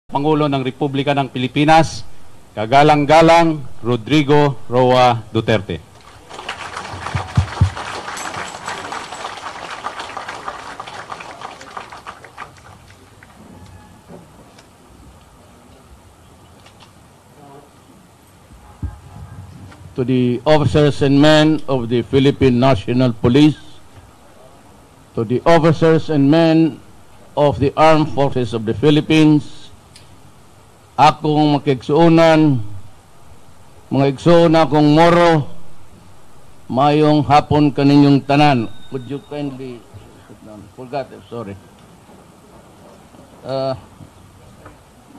Pangulo ng Republika ng Pilipinas, kagalang-galang Rodrigo Roa Duterte. To the officers and men of the Philippine National Police, to the officers and men of the Armed Forces of the Philippines, akong makigsuunan, mga igsuuna akong moro, mayong hapon kaninyong tanan. Would you kindly sit down? Forgot, sorry.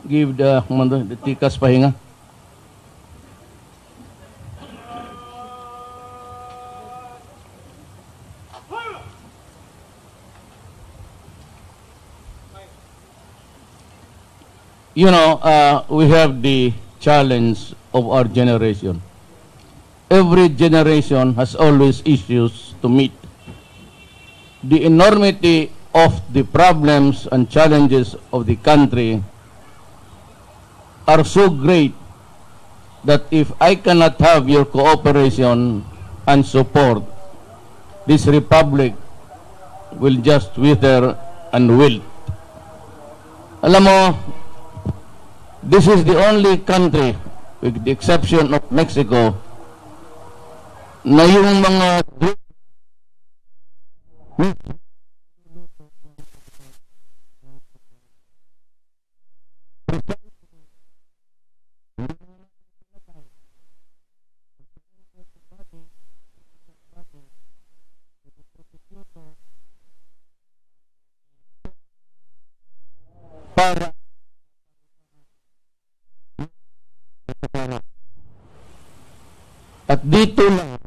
Give the tikas pahinga. You know, we have the challenge of our generation. Every generation has always issues to meet. The enormity of the problems and challenges of the country are so great that if I cannot have your cooperation and support, this republic will just wither and wilt. Alam mo, this is the only country, with the exception of Mexico, na yung mga para at dito lang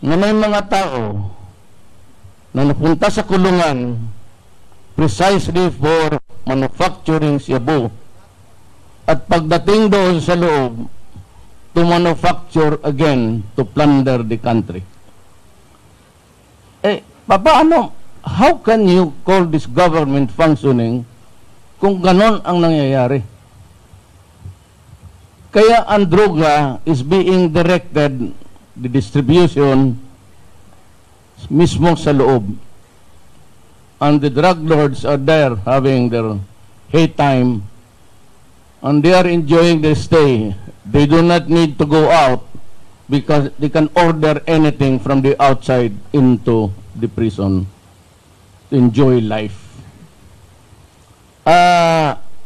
na may mga tao na napunta sa kulungan precisely for manufacturing shabu at pagdating doon sa loob to manufacture again to plunder the country. Paano? How can you call this government functioning kung ganon ang nangyayari? Kaya ang droga is being directed, the distribution mismo sa loob. And the drug lords are there having their hay time and they are enjoying their stay. They do not need to go out because they can order anything from the outside into the prison to enjoy life.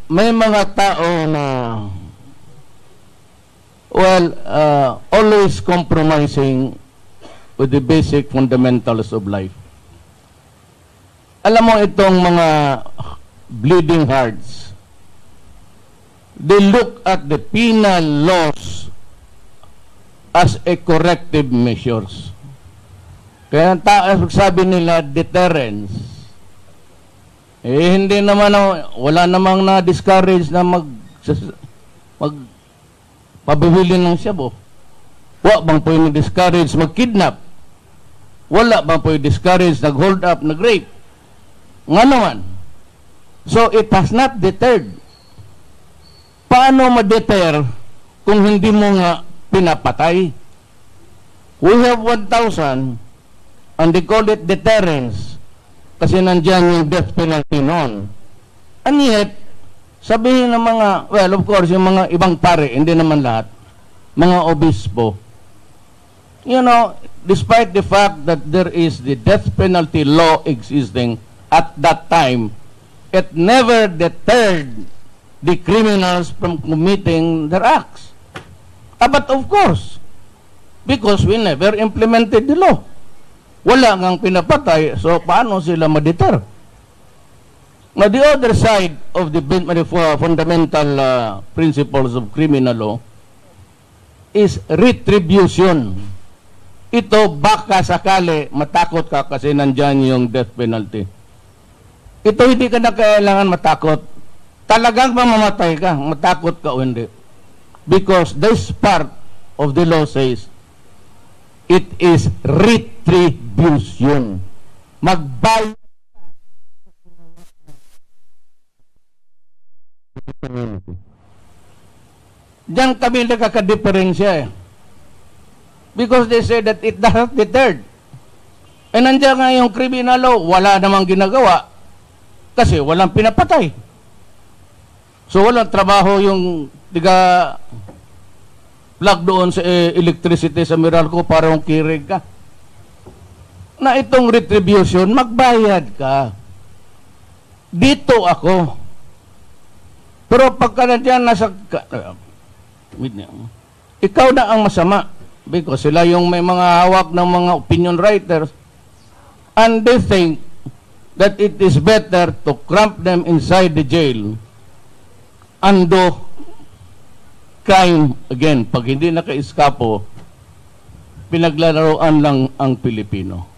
May mga tao na always compromising with the basic fundamentals of life. Alam mo itong mga bleeding hearts, they look at the penal laws as a corrective measures. Kaya sabi nila deterrence. Hindi naman, wala namang na-discourage na pabibili ng shabu. Wa bang po yung discourage mag-kidnap? Wala bang po yung discourage nag-hold up, nag-rape? Nga naman. So it has not deterred. Paano ma-deter kung hindi mo nga pinapatay? We have 1,000 and they call it deterrence kasi nandyan yung death penalty noon. And yet, sabihin ng mga, well, of course, yung mga ibang pare, hindi naman lahat, mga obispo, you know, despite the fact that there is the death penalty law existing at that time, it never deterred the criminals from committing their acts. But of course, because we never implemented the law. Wala ngang pinapatay, so paano sila ma-deter? Now, the other side of the fundamental principles of criminal law is retribution. Ito, baka sakali matakot ka kasi nandyan yung death penalty. Ito, hindi ka na kailangan matakot. Talagang mamamatay ka, matakot ka o hindi. Because this part of the law says, it is retribution. Magbayad Diyan kami nakaka-diferensya eh. Because they say that it does not deterred. Eh nandiyan nga yung criminal law, wala namang ginagawa kasi walang pinapatay. So walang trabaho yung tiga plug doon sa electricity sa Meralco para kung kirig ka. Na itong retribution, magbayad ka. Dito ako. Pero pagka nandiyan nasa ikaw na ang masama because sila yung may mga hawak ng mga opinion writers and they think that it is better to cramp them inside the jail and do crime again. Pag hindi naka-eskapo, pinaglalaroan lang ang Pilipino.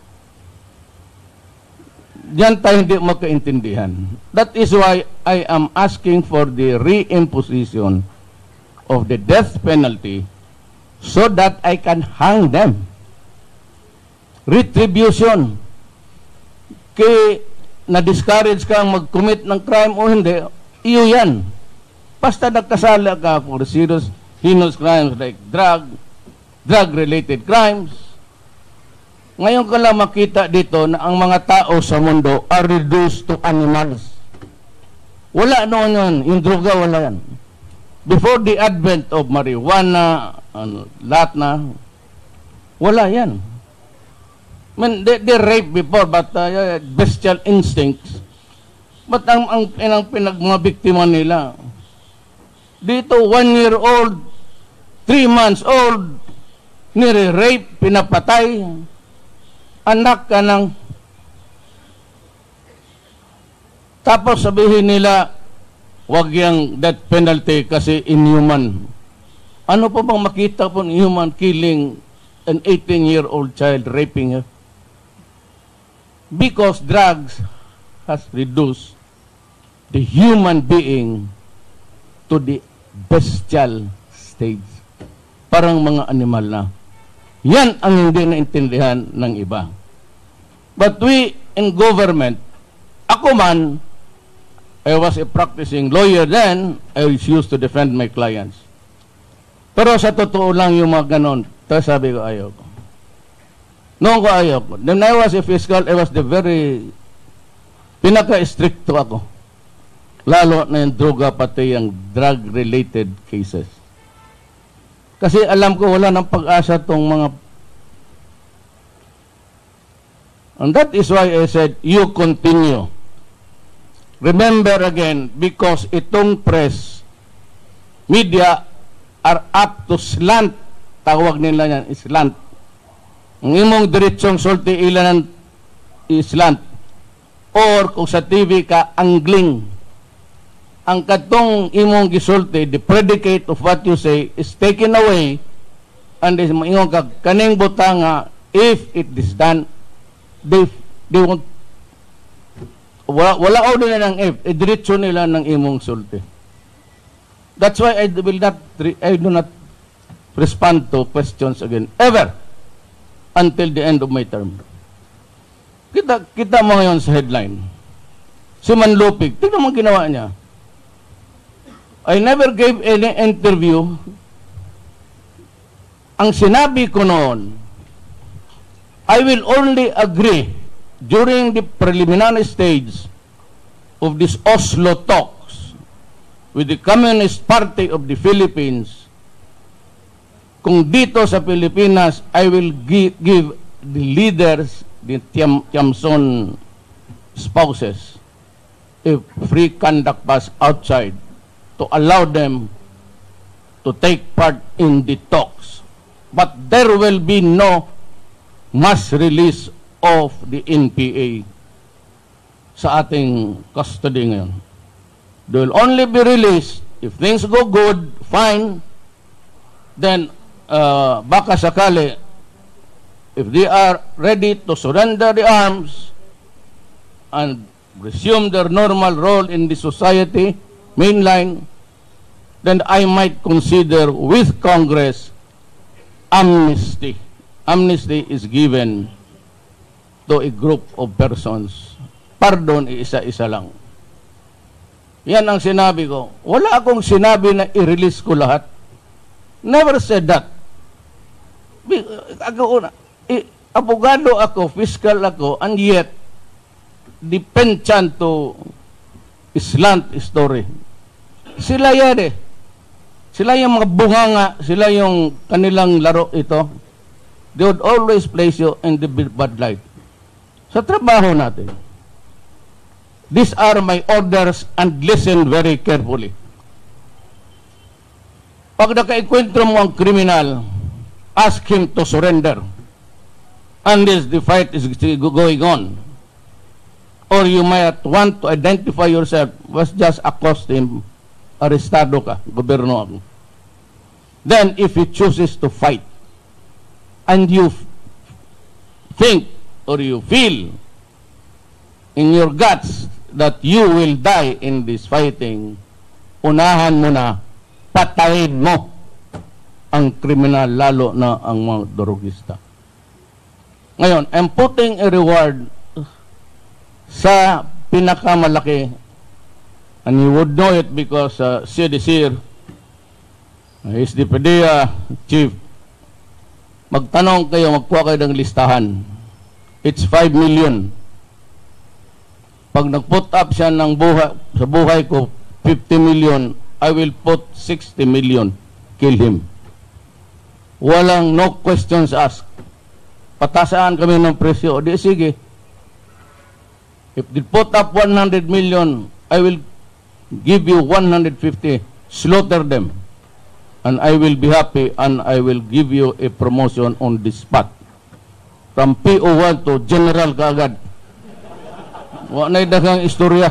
Diyan tayo hindi magkaintindihan. That is why I am asking for the reimposition of the death penalty so that I can hang them. Retribution. Kaya na-discourage kang mag-commit ng crime o hindi, iyo yan. Basta nagkasala ka for serious, heinous crimes like drug-related crimes. Ngayon ka lang makita dito na ang mga tao sa mundo are reduced to animals. Wala noon yun. Yung droga, wala yan. Before the advent of marijuana, lahat na, wala yan. I mean, they rape before, but bestial instincts. But ang mga biktima nila, dito 1 year old, 3 months old, nire-rape, pinapatay, anak ka ng tapos sabihin nila wag yung death penalty kasi inhuman. Ano pa bang makita po inhuman killing an 18-year-old child, raping her? Because drugs has reduced the human being to the bestial stage. Parang mga animal na. Yan ang hindi naintindihan ng iba. But we in government, ako man, I was a practicing lawyer then, I was used to defend my clients. Pero sa totoo lang yung mga ganon, tapos sabi ko, ayoko. Noon ko ayoko. Then I was a fiscal, I was the very, pinaka-stricto ako. Lalo na yung droga, pati yung drug-related cases. Kasi alam ko wala ng pag-asa tong mga. And that is why I said, you continue. Remember again, because itong press, media are up to slant. Tawag nila yan, slant. Ang imong diretsong sulti ilan ng slant. Or kung sa TV ka, angling. Ang katong imong gisulti, the predicate of what you say is taken away, and is maingong ka, kaning butanga, if it is done, they won't, wala o nila ng if, diretso nila ng imong sulti. That's why I do not respond to questions again, ever, until the end of my term. Kita mo ngayon sa headline, si Manlupig, tignan mo ginawa niya. I never gave any interview. Ang sinabi ko noon, I will only agree during the preliminary stage of this Oslo talks with the Communist Party of the Philippines. Kung dito sa Pilipinas, I will give the leaders, the Tiamson spouses, a free conduct pass outside to allow them to take part in the talks. But there will be no mass release of the NPA sa ating custody ngayon. They will only be released if things go good, fine, then baka sakali, if they are ready to surrender the arms and resume their normal role in the society, mainline, then I might consider with Congress amnesty. Amnesty is given to a group of persons. Pardon, isa-isa lang. Yan ang sinabi ko. Wala akong sinabi na i-release ko lahat. Never said that. Abogado ako, fiscal ako, and yet, dependent to slant story. Sila yan eh. Sila yung mga bunganga, sila yung kanilang laro ito. They would always place you in the bad light. Sa trabaho natin, these are my orders and listen very carefully. Pag nakaikwentro mo ang kriminal, ask him to surrender unless the fight is going on. Or you might want to identify yourself, was just accost him, arestado ka, gobyerno ako. Then, if he chooses to fight, and you think or you feel in your guts that you will die in this fighting, unahan mo na, patayin mo ang kriminal, lalo na ang mga drogista. Ngayon, I'm putting a reward sa pinakamalaki, and you would know it because CDC, is the PDEA chief, magtanong kayo, magkuha kayo ng listahan. It's 5 million. Pag nag-put up siya ng sa buhay ko, 50 million, I will put 60 million. Kill him. Walang no questions asked. Patasaan kami ng presyo. O di sige. If they put up 100 million, I will give you 150. Slaughter them. And I will be happy and I will give you a promotion on the spot. From PO1 to General kaagad. Wa na'y daghang istorya.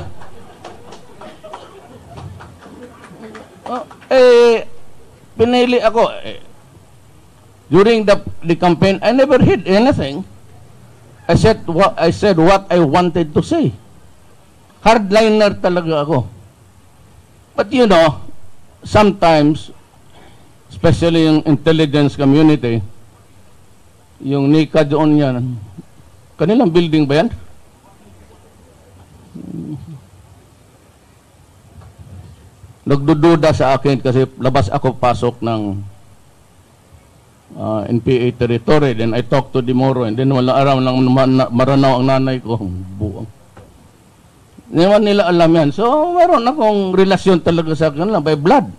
Pinili ako. During the campaign, I never hid anything. I said what I wanted to say. Hardliner talaga ako. But you know, sometimes, especially yung intelligence community, yung NICA doon yan, kanilang building ba yan? Nagdududa sa akin kasi labas ako pasok ng NPA territory. Then I talk to Dimoro and then wala araw nang maranaw ang nanay ko. Buong. Hindi nila alam yan. So, meron akong relasyon talaga sa kanila by blood.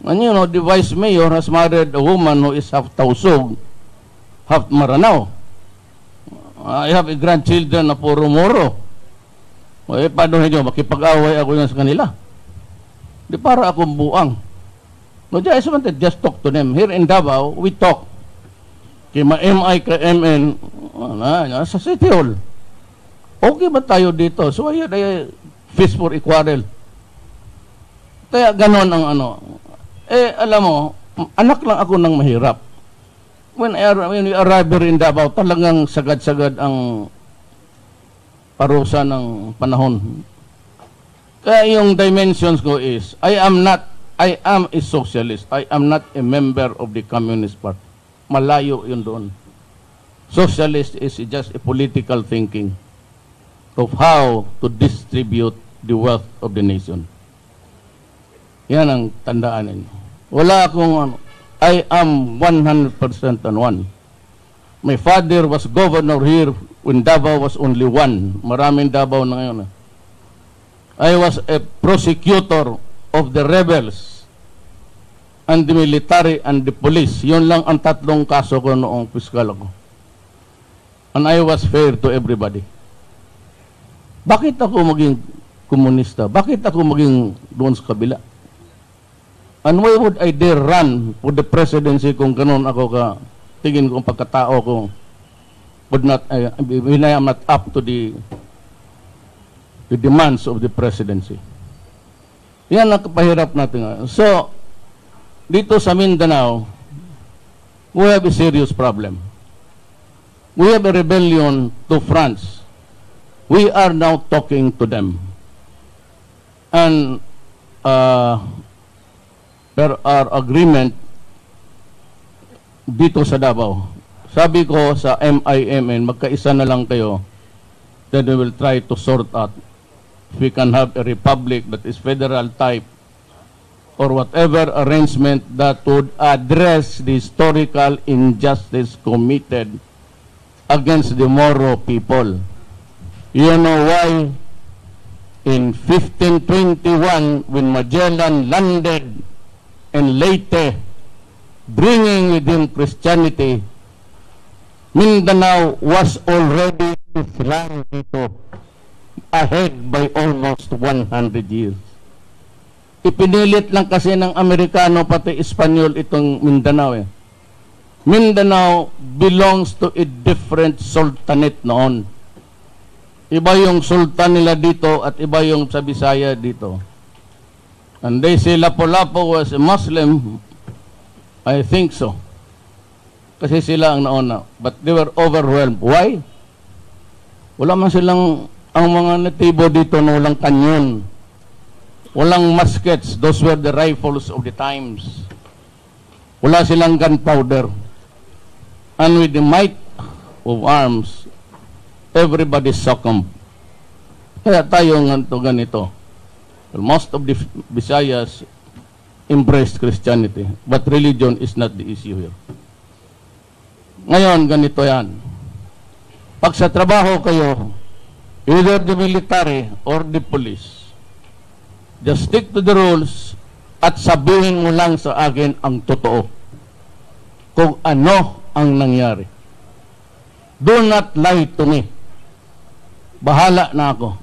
And you know, the vice mayor has married a woman who is half Tausug, half Maranao. I have a grandchildren na puro Moro. Paano nyo, makipag-away ako yan sa kanila. Di para akong buang. No, I wanted just talk to them. Here in Davao, we talk. Kaya MI ka MN, sa City Hall. Okay ba tayo dito? So, ayun ay fist for equal. Kaya ganon ang ano. Alam mo, anak lang ako ng mahirap. When we arrive here in Davao, talagang sagad-sagad ang parusa ng panahon. Kaya yung dimensions ko is, I am a socialist. I am not a member of the Communist Party. Malayo yun doon. Socialist is just a political thinking of how to distribute the wealth of the nation. Yan ang tandaan ninyo. Wala akong, I am 100% on one. My father was governor here when Davao was only one. Maraming Davao na ngayon. I was a prosecutor of the rebels and the military and the police. Yun lang ang tatlong kaso ko noong piskal ako. And I was fair to everybody. Bakit ako maging komunista? Bakit ako maging doon sa kabila? And why would I dare run for the presidency kung ganun ako ka tingin ko ang pagkatao ko would not, when I am not up to the demands of the presidency. Yan ang kapahirap natin. So, dito sa Mindanao, we have a serious problem. We have a rebellion to France. We are now talking to them. And there are agreement dito sa Davao. Sabi ko sa MIMN, magkaisa na lang kayo, then we will try to sort out we can have a republic that is federal type or whatever arrangement that would address the historical injustice committed against the Moro people. You know why? In 1521, when Magellan landed in Leyte, bringing with him Christianity, Mindanao was already Islam dito, ahead by almost 100 years. Ipinilit lang kasi ng Amerikano pati Espanyol itong Mindanao eh. Mindanao belongs to a different sultanate noon. Iba yung sultan nila dito at iba yung sa Bisaya dito. And they say Lapu-Lapu was a Muslim. I think so. Kasi sila ang nauna. But they were overwhelmed. Why? Wala man silang, ang mga natibo dito na walang kanyon. Walang muskets. Those were the rifles of the times. Wala silang gunpowder. And with the might of arms, everybody succumbed. Kaya tayo ganito. Well, most of the Visayas embraced Christianity, but religion is not the issue here. Ngayon, ganito yan. Pag sa trabaho kayo, either the military or the police, just stick to the rules at sabihin mo lang sa akin ang totoo. Kung ano ang nangyari. Do not lie to me. Bahala na ako.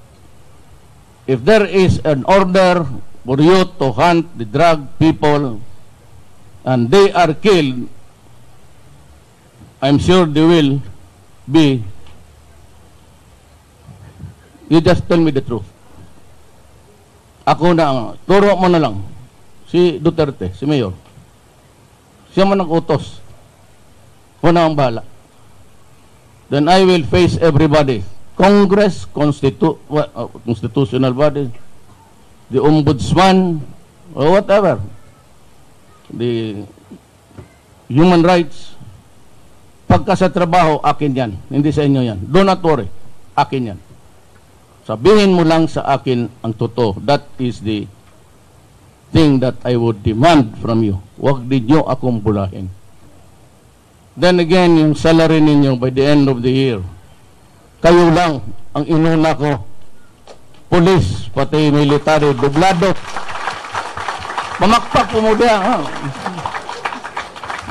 If there is an order for you to hunt the drug people and they are killed, I'm sure they will be. You just tell me the truth. Ako na, turo mo na lang. Si Duterte, si Mayor. Siya man ang utos. Ako na ang bahala. Then I will face everybody. Congress, constitutional body, the ombudsman, or whatever. The human rights. Pagka sa trabaho, akin yan. Hindi sa inyo yan. Do not worry. Akin yan. Sabihin mo lang sa akin ang totoo. That is the thing that I would demand from you. Huwag ninyo akong bulahin. Then again, yung salary ninyo by the end of the year, kayo lang ang inuna ko. Police, pati military, dublado. Pamakpak po mo diya. Ha?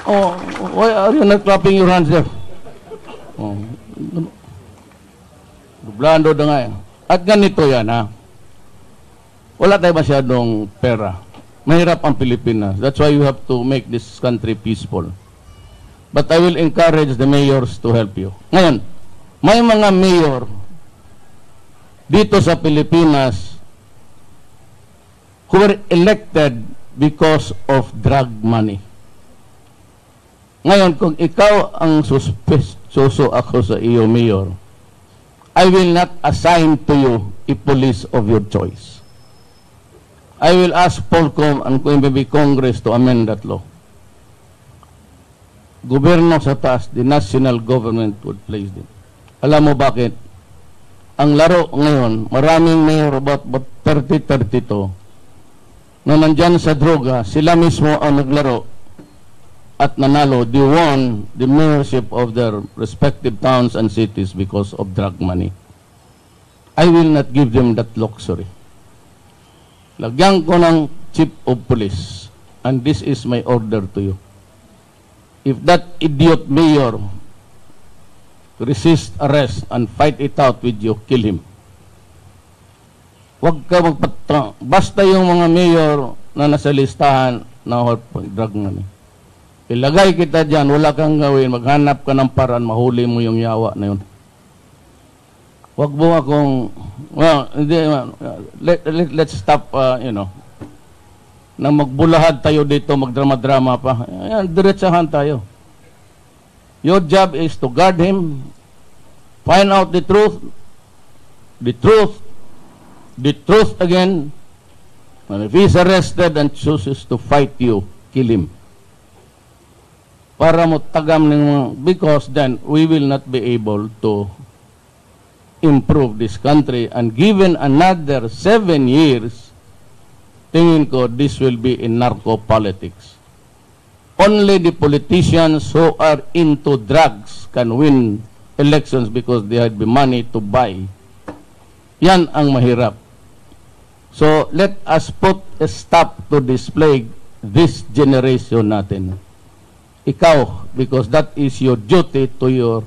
Oh, why are you not clapping your hands there? Oh, dublado na nga yan. At ganito yan, ha? Wala tayo masyadong pera. Mahirap ang Pilipinas. That's why you have to make this country peaceful. But I will encourage the mayors to help you. Ngayon, may mga mayor dito sa Pilipinas who were elected because of drug money. Ngayon, kung ikaw ang suso ako sa iyo, mayor, I will not assign to you a police of your choice. I will ask Polcom and maybe Congress to amend that law. Gobyerno sa taas, the national government would place them. Alam mo bakit? Ang laro ngayon, maraming mayor, about 30-32, na nandyan sa droga, sila mismo ang naglaro at nanalo. They won the mayorship of their respective towns and cities because of drug money. I will not give them that luxury. Lagyan ko ng chief of police, and this is my order to you. If that idiot mayor resist arrest and fight it out with you, kill him. Huwag ka magpatra. Basta yung mga mayor na nasa listahan na drug money. Ilagay kita dyan, wala kang gawin, maghanap ka ng paraan, mahuli mo yung yawa na yun. Huwag mo akong, well, let's stop, na magbulahad tayo dito, magdrama-drama pa. Ayan, diretsahan tayo. Your job is to guard him, find out the truth again, and if he's arrested and chooses to fight you, kill him. Para mo tagam ng, because then we will not be able to improve this country, and given another 7 years, tingin ko this will be in narco politics. Only the politicians who are into drugs can win elections because they had the money to buy. Yan ang mahirap. So, let us put a stop to this plague, this generation natin. Ikaw, because that is your duty to your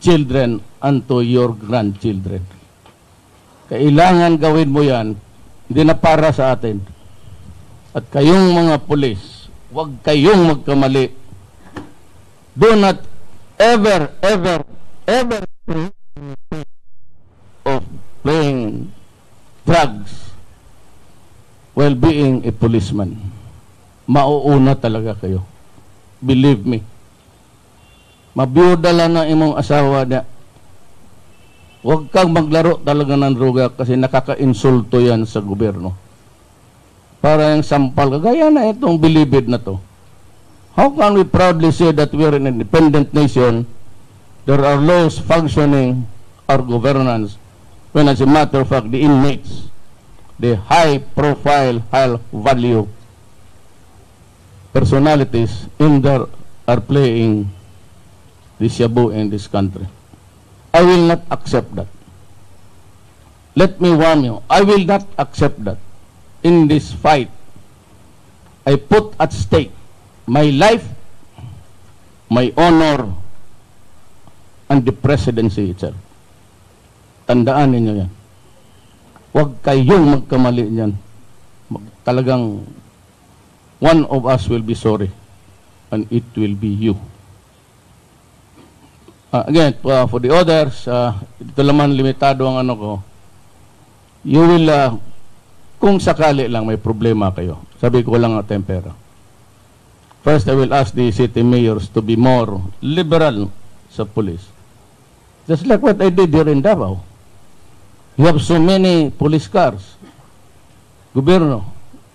children and to your grandchildren. Kailangan gawin mo yan, hindi na para sa atin. At kayong mga pulis, huwag kayong magkamali. Do not ever of playing drugs while being a policeman. Mauuna talaga kayo. Believe me. Mabiyuda lang na imong asawa na huwag kang maglaro talaga ng droga kasi nakaka-insulto yan sa gobyerno. Para yung sampal, kagaya na itong bilibid na to. How can we proudly say that we are an independent nation, there are laws functioning our governance, when as a matter of fact, the inmates, the high-profile, high-value personalities in there are playing the shabu in this country. I will not accept that. Let me warn you, I will not accept that. In this fight, I put at stake my life, my honor, and the presidency itself. Tandaan ninyo yan. Huwag kayong magkamali niyan. Talagang one of us will be sorry, and it will be you. Again, for the others, ito naman limitado ang ano ko. You will, kung sakali lang may problema kayo, sabi ko lang ang tempera. First, I will ask the city mayors to be more liberal sa police. Just like what I did here in Davao. You have so many police cars. Gobyerno.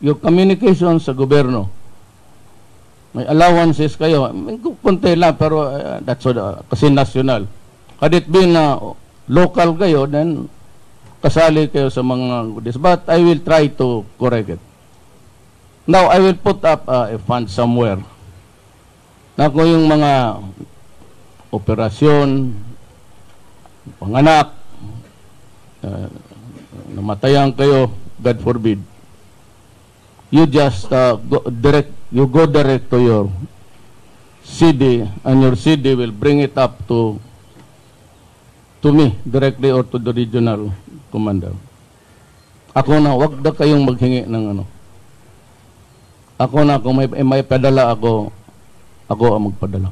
Your communication sa gobyerno. May allowances kayo. Kunti lang, pero that's kasi national. Had it been local kayo, then kasali kayo sa mga goodies. But I will try to correct it. Now, I will put up a fund somewhere na kung yung mga operasyon, panganak, namatayan kayo, God forbid, you just go direct to your CD, and your CD will bring it up to me directly or to the regional commander. Ako na, wag na kayong maghingi ng ano. Ako na, kung may padala ako ang magpadala.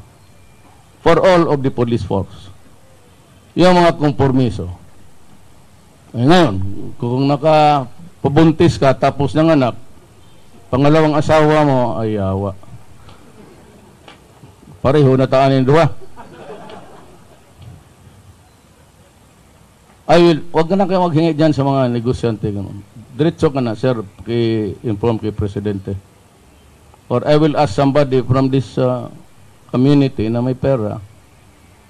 For all of the police force. Yung mga kompromiso. Ay ngayon, kung nakapabuntis ka tapos ng anak, pangalawang asawa mo ay yawa. Pareho na taanin duwa. Wag na kayo maghingi dyan sa mga negosyante. Diretso ka na, sir, inform kay Presidente. Or I will ask somebody from this community na may pera,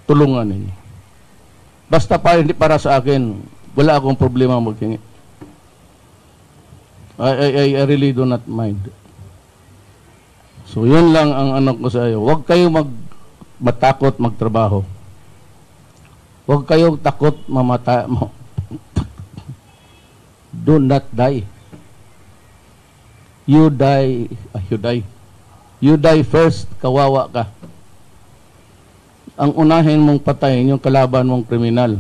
tulungan ninyo. Basta hindi para sa akin, wala akong problema maghingi. I really do not mind. So yun lang ang ano ko sa iyo. Huwag kayong matakot magtrabaho. Huwag kayong takot do not die. You die first, kawawa ka. Ang unahin mong patayin yung kalaban mong kriminal.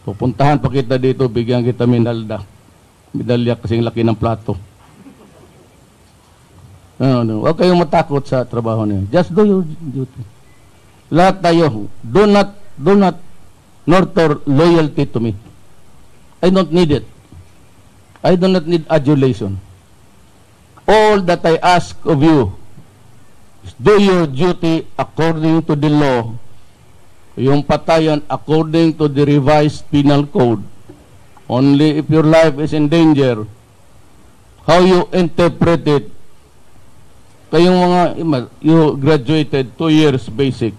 Pupuntahan pa kita dito, bigyan kita medalya kasing laki ng plato. Huwag kayong matakot sa trabaho niyo. Just do your duty. Lahat tayo, do not nurture loyalty to me. I don't need it. I do not need adulation. All that I ask of you is do your duty according to the law. Yung patayan according to the revised penal code. Only if your life is in danger. How you interpret it. Kayong mga, you graduated 2 years basic.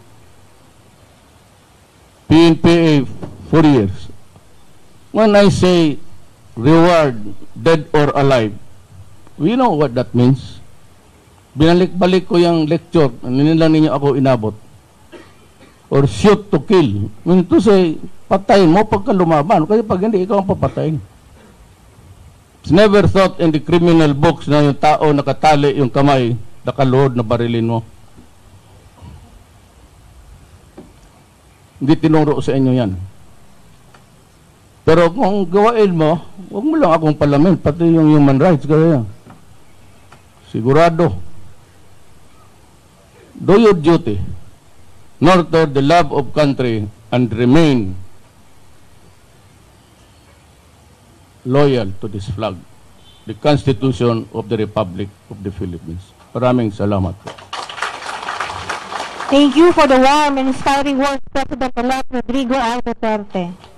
PNPA, 4 years. When I say reward, dead or alive, we know what that means. Binalik-balik ko yung lecture, nila ninyo ako inabot. Or shoot to kill. Mean to say, patayin mo pagka lumaban. Kasi pag hindi, ikaw ang papatayin. It's never thought in the criminal books na yung tao nakatali yung kamay, nakaluhod na barilin mo. Hindi tinuro sa inyo yan. Pero kung gawain mo, huwag mo lang akong palamin, pati yung human rights. Kaya sigurado. Do your duty, nurture the love of country, and remain loyal to this flag, the Constitution of the Republic of the Philippines. Maraming salamat po. Thank you for the warm and inspiring words, President-elect Rodrigo R. Duterte.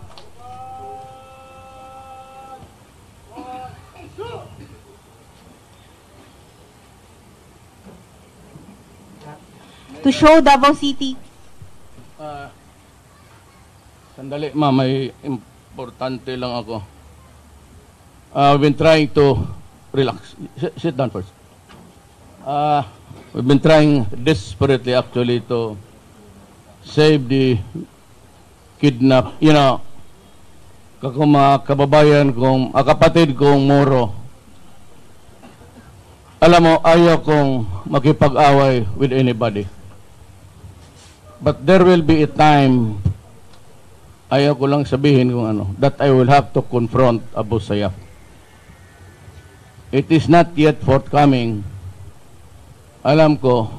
To show Davao City. Sandali, ma, may importante lang ako. We've been trying to relax. Sit down first. We've been trying desperately actually to save the kidnap, mga kababayan kong, kapatid kong Moro. Alam mo, ayaw kong makipag-away with anybody. But there will be a time, ayaw ko lang sabihin kung ano, that I will have to confront Abu Sayyaf. It is not yet forthcoming. Alam ko,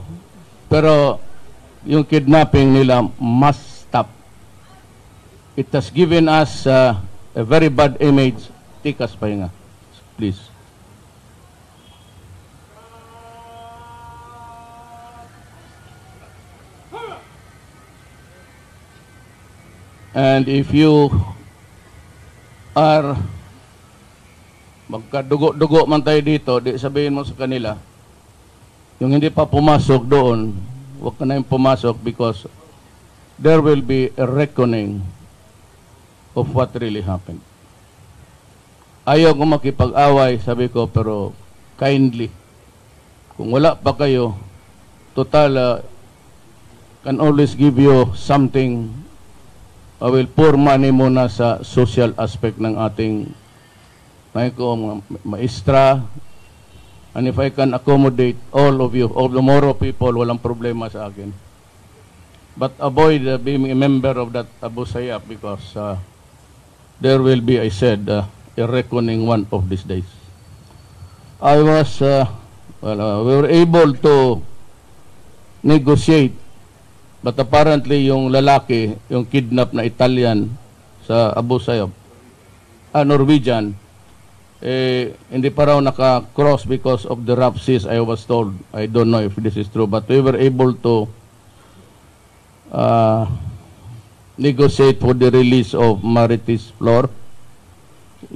pero yung kidnapping nila must stop. It has given us a very bad image. Tikas pahinga, please. And if you are magkadugo-dugo man tayo dito, di sabihin mo sa kanila, yung hindi pa pumasok doon, huwag ka na yung pumasok because there will be a reckoning of what really happened. Ayaw ko makipag-away, sabi ko, pero kindly, kung wala pa kayo, total, can always give you something. I will pour money muna sa social aspect ng ating mga maestra. And if I can accommodate all of you, all the Moro people, walang problema sa akin. But avoid being a member of that Abu Sayyaf because there will be, I said, a reckoning one of these days. I was, we were able to negotiate. But apparently yung lalaki, yung kidnap na Italian sa Abu Sayyaf, Norwegian, hindi pa raw naka-cross because of the rough seas, I was told. I don't know if this is true, but we were able to negotiate for the release of Marites Flor,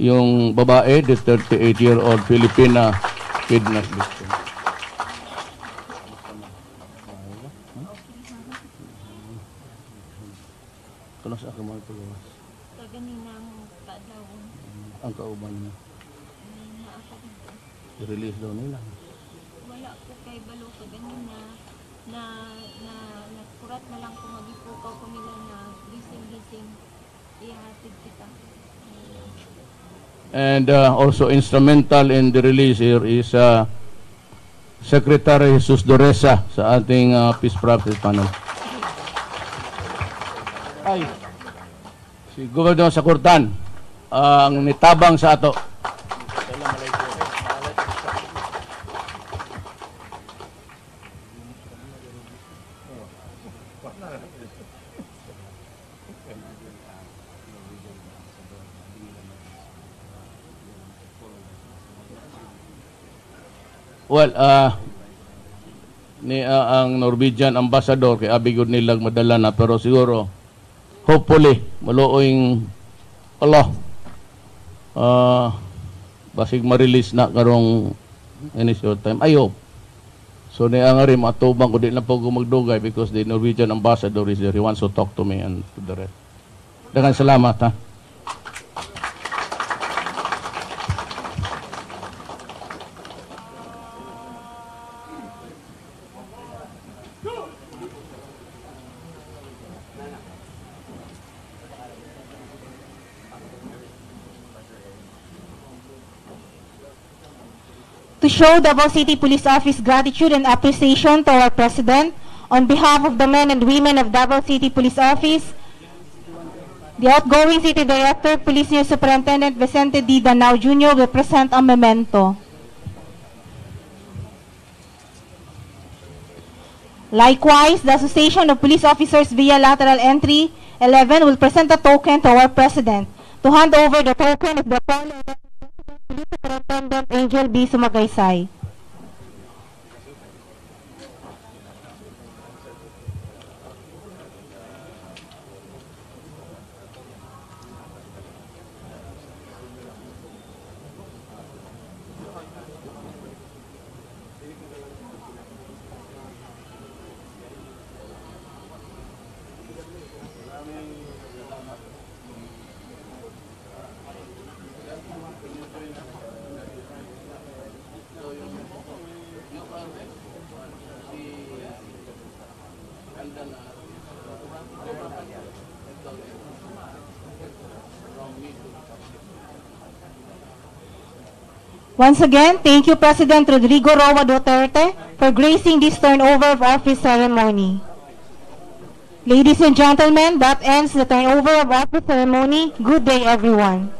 yung babae, the 38-year-old Filipina kidnap victim. Kano sa ako mga pagawas? Kaganina mo kaadlaw. Ang kauban niya. I-release daw nila. Wala ko kay balo kaganina na kurat na lang kung magipukaw ko nila na gising-gising ihatid kita. And also instrumental in the release here is Secretary Jesus Doresa sa ating Peace Process Panel. Ay, si Governor Sakurtan ang nitabang sa ato. Well, ang Norwegian ambassador kay abigod nilang madala na pero siguro hopefully maluoy Allah basig ma-release na karong any short time. I hope. So niya nga rin matubang ko di na po magdugay because the Norwegian ambassador is there. He wants to talk to me and to the rest. Daghang salamat ha. To show Davao City Police Office gratitude and appreciation to our President, on behalf of the men and women of Davao City Police Office, the outgoing City Director, Police Senior Superintendent Vicente D. Danao Jr. will present a memento. Likewise, the Association of Police Officers via Lateral Entry 11 will present a token to our President. To hand over the token is the Police Superintendent Angel B. Sumagaysay. Once again, thank you President Rodrigo Roa Duterte for gracing this turnover of office ceremony. Ladies and gentlemen, that ends the turnover of office ceremony. Good day, everyone.